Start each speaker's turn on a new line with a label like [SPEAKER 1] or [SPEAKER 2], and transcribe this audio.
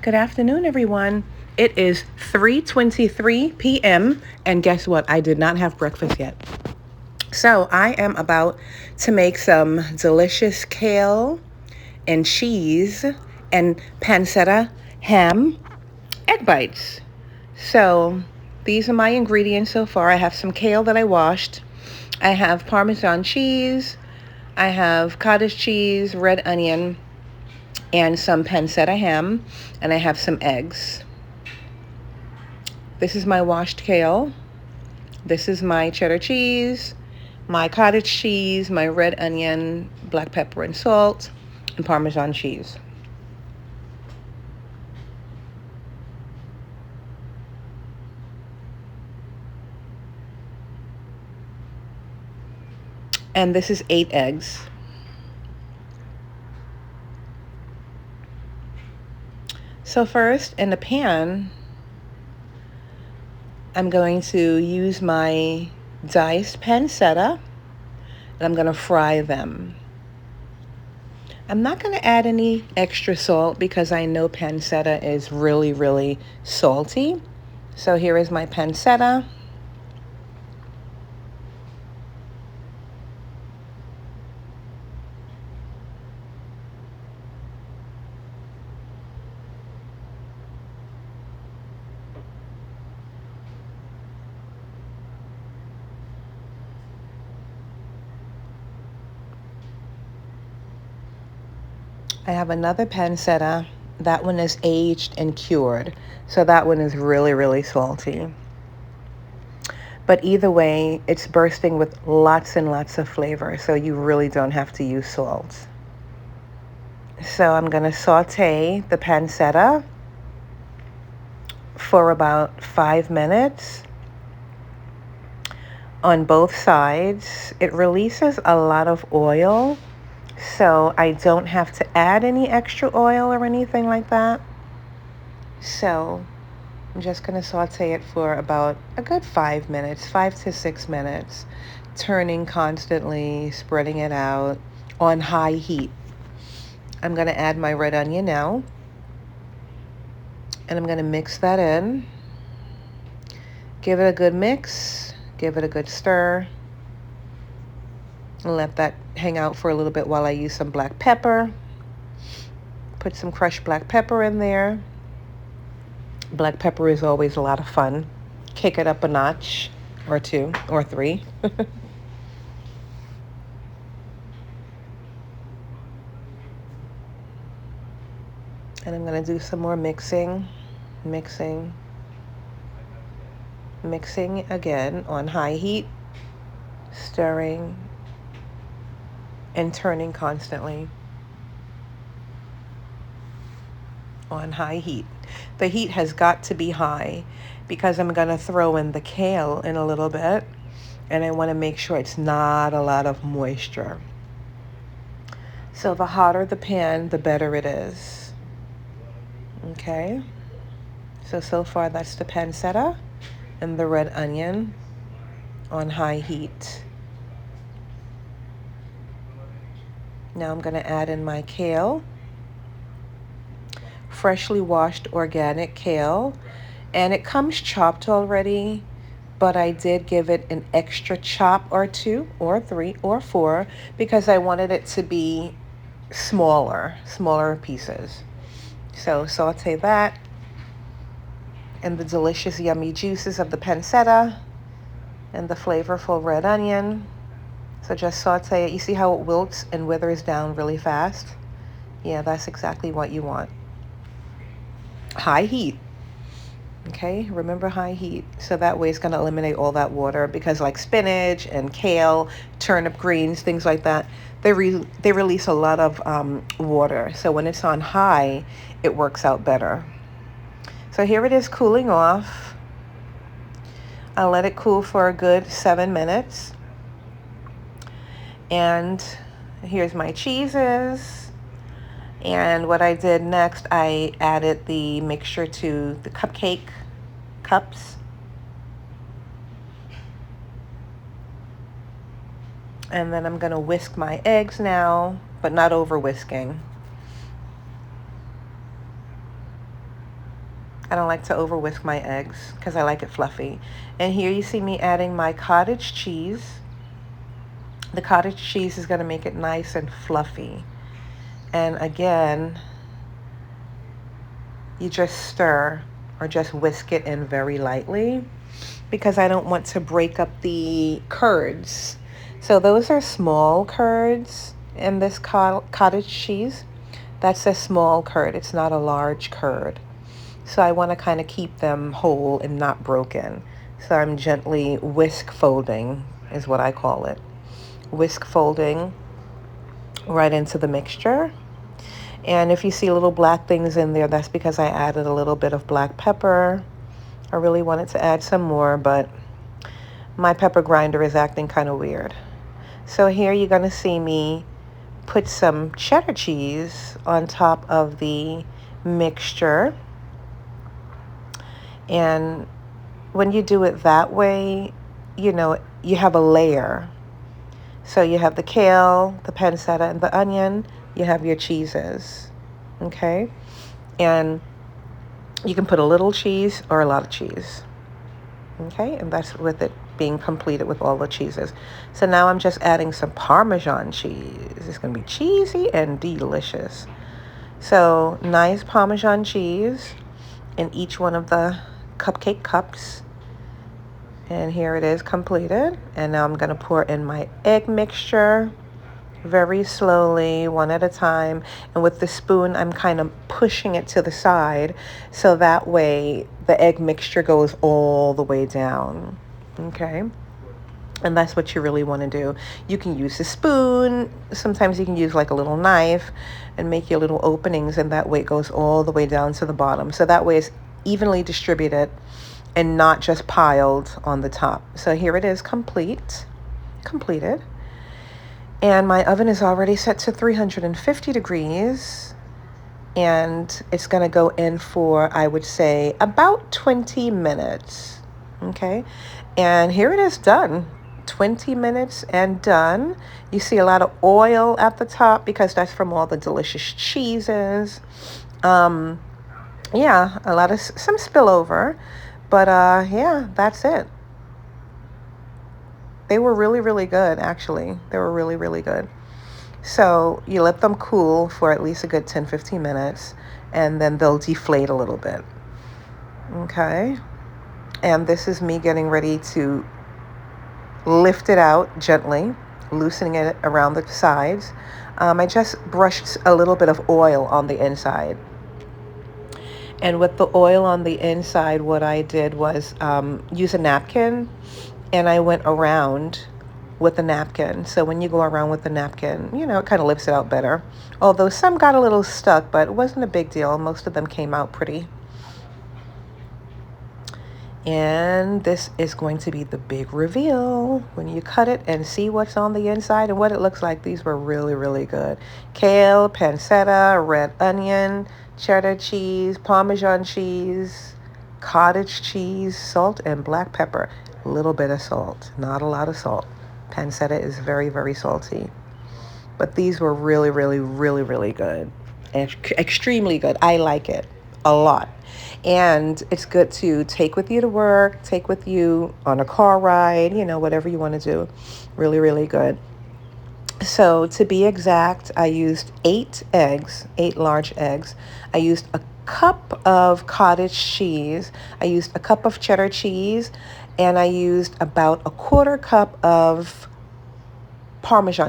[SPEAKER 1] Good afternoon, everyone. It is 3:23 p.m. and guess what? I did not have breakfast yet. So, I am about to make some delicious kale and cheese and pancetta ham egg bites. So, these are my ingredients so far. I have some kale that I washed. I have parmesan cheese. I have cottage cheese, red onion, and some pancetta ham, and I have some eggs. This is my washed kale. This is my cheddar cheese, my cottage cheese, my red onion, black pepper and salt, and Parmesan cheese. And this is 8 eggs. So first, in the pan, I'm going to use my diced pancetta, and I'm going to fry them. I'm not going to add any extra salt because I know pancetta is really, really salty. So here is my pancetta. I have another pancetta. That one is aged and cured. So that one is really, really salty. But either way, it's bursting with lots and lots of flavor. So you really don't have to use salt. So I'm going to saute the pancetta for about 5 minutes on both sides. It releases a lot of oil, so I don't have to add any extra oil or anything like that. So I'm just going to saute it for about a good 5 minutes, 5 to 6 minutes, turning constantly, spreading it out on high heat. I'm going to add my red onion now, and I'm going to mix that in. Give it a good mix, give it a good stir, and let that hang out for a little bit while I use some black pepper. Put some crushed black pepper in there. Black pepper is always a lot of fun. Kick it up a notch or 2 or 3. And I'm going to do some more mixing again on high heat, stirring and turning constantly on high heat. The heat has got to be high because I'm going to throw in the kale in a little bit, and I want to make sure it's not a lot of moisture. So the hotter the pan, the better it is. Okay, so far that's the pancetta and the red onion on high heat. Now I'm going to add in my kale, freshly washed organic kale, and it comes chopped already, but I did give it an extra chop or 2 or 3 or 4 because I wanted it to be smaller pieces. So saute that and the delicious yummy juices of the pancetta and the flavorful red onion. So just saute it. You see how it wilts and withers down really fast? Yeah, that's exactly what you want. High heat. Okay, remember high heat. So that way it's going to eliminate all that water because like spinach and kale, turnip greens, things like that, they release a lot of water. So when it's on high, it works out better. So here it is cooling off. I'll let it cool for a good 7 minutes. And here's my cheeses. And what I did next, I added the mixture to the cupcake cups. And then I'm going to whisk my eggs now, but not over whisking. I don't like to over whisk my eggs because I like it fluffy. And here you see me adding my cottage cheese. The cottage cheese is going to make it nice and fluffy. And again, you just stir or just whisk it in very lightly because I don't want to break up the curds. So those are small curds in this cottage cheese. That's a small curd. It's not a large curd. So I want to kind of keep them whole and not broken. So I'm gently whisk folding is what I call it. Whisk folding right into the mixture. And if you see little black things in there, that's because I added a little bit of black pepper. I really wanted to add some more, but my pepper grinder is acting kind of weird. So here you're going to see me put some cheddar cheese on top of the mixture. And when you do it that way, you know, you have a layer. So you have the kale, the pancetta, and the onion. You have your cheeses, okay? And you can put a little cheese or a lot of cheese, okay? And that's with it being completed with all the cheeses. So now I'm just adding some Parmesan cheese. It's going to be cheesy and delicious. So nice Parmesan cheese in each one of the cupcake cups. And here it is completed. And now I'm going to pour in my egg mixture very slowly, one at a time. And with the spoon, I'm kind of pushing it to the side so that way the egg mixture goes all the way down. Okay? And that's what you really want to do. You can use a spoon. Sometimes you can use like a little knife and make your little openings, and that way it goes all the way down to the bottom. So that way it's evenly distributed and not just piled on the top. So here it is completed. And my oven is already set to 350 degrees. And it's going to go in for, I would say, about 20 minutes. Okay. And here it is done. 20 minutes and done. You see a lot of oil at the top because that's from all the delicious cheeses. Yeah, a lot of some spillover. But yeah, that's it. They were really, really good, actually. They were really, really good. So you let them cool for at least a good 10, 15 minutes, and then they'll deflate a little bit. Okay. And this is me getting ready to lift it out gently, loosening it around the sides. I just brushed a little bit of oil on the inside. And with the oil on the inside, what I did was use a napkin, and I went around with the napkin. So when you go around with the napkin, you know, it kind of lifts it out better. Although some got a little stuck, but it wasn't a big deal. Most of them came out pretty. And this is going to be the big reveal when you cut it and see what's on the inside and what it looks like. These were really, really good. Kale, pancetta, red onion, cheddar cheese, Parmesan cheese, cottage cheese, salt, and black pepper. A little bit of salt, not a lot of salt. Pancetta is very, very salty. But these were really, really, really, really good. Extremely good. I like it a lot. And it's good to take with you to work, take with you on a car ride, you know, whatever you want to do. Really, really good. So to be exact, I used 8 eggs, 8 large eggs. I used a cup of cottage cheese. I used a cup of cheddar cheese. And I used about a 1/4 cup of Parmesan